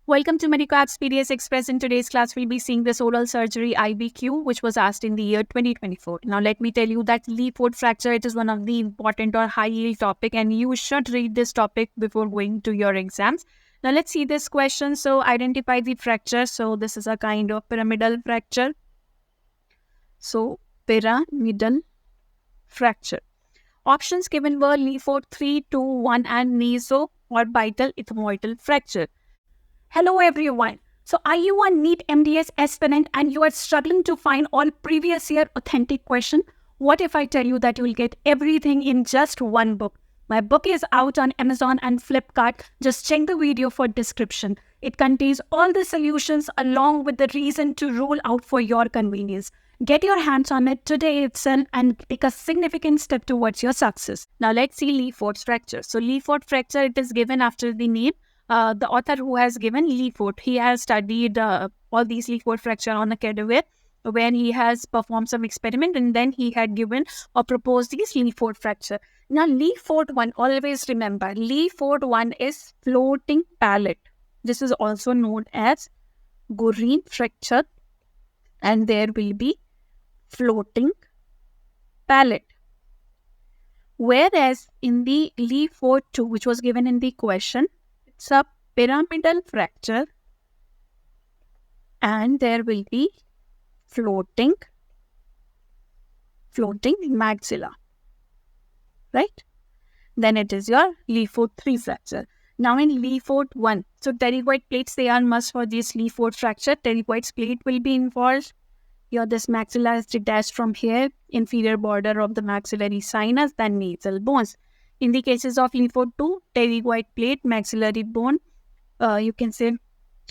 Welcome to Medico Apps PDS Express. In today's class, we'll be seeing this oral surgery IBQ, which was asked in the year 2024. Now, let me tell you that Lee-Ford fracture, it is one of the important or high-yield topic, and you should read this topic before going to your exams. Now, let's see this question. So, identify the fracture. So, this is a kind of pyramidal fracture. So, pyramidal fracture. Options given were Lee-Ford 3, 2, 1 and naso-orbital ethmoidal fracture. Hello everyone. So are you a NEET MDS aspirant and you are struggling to find all previous year authentic question? What if I tell you that you will get everything in just one book? My book is out on Amazon and Flipkart. Just check the video for description. It contains all the solutions along with the reason to rule out for your convenience. Get your hands on it today itself and take a significant step towards your success. Now let's see Lee-Ford's fracture. So Lee-Ford fracture, it is given after the name. The author who has given Lee-Ford, he has studied all these Lee-Ford fracture on a cadavер when he has performed some experiment and then he had given or proposed these Lee-Ford fracture. Now Lee-Ford 1, always remember, Lee-Ford 1 is floating palate. This is also known as Gurin fracture and there will be floating palate. Whereas in the Lee-Ford 2, which was given in the question, it's a pyramidal fracture and there will be floating maxilla, right? Then it is your Lee-Ford 3 fracture. Now in Lee-Ford 1, so pterygoid plates, they are must for this Lee-Ford fracture. Pterygoid plate will be involved. Here this maxilla is detached from here, inferior border of the maxillary sinus, then nasal bones. In the cases of Lee-Ford 2, pterygoid plate, maxillary bone, you can say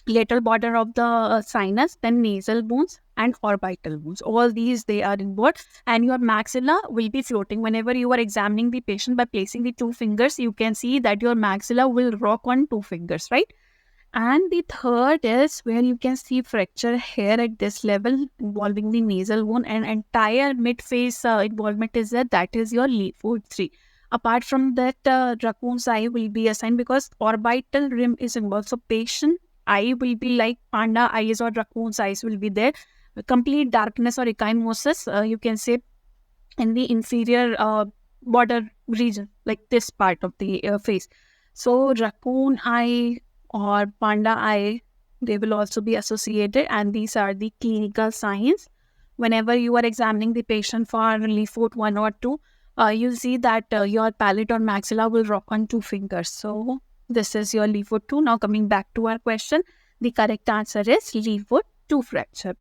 lateral border of the sinus, then nasal bones and orbital bones. All these, they are involved and your maxilla will be floating. Whenever you are examining the patient by placing the two fingers, you can see that your maxilla will rock on two fingers, right? And the third is where you can see fracture here at this level involving the nasal bone and entire mid-face involvement is there. That is your Lee-Ford 3. Apart from that, raccoon's eye will be assigned because orbital rim is involved. So patient eye will be like panda eyes or raccoon's eyes will be there. Complete darkness or ecchymosis, you can say in the inferior border region, like this part of the face. So raccoon eye or panda eye, they will also be associated and these are the clinical signs. Whenever you are examining the patient for Lee-Ford 1 or 2, you'll see that your palate or maxilla will rock on two fingers. So this is your Lee-Ford 2. Now coming back to our question, the correct answer is Lee-Ford 2 fracture.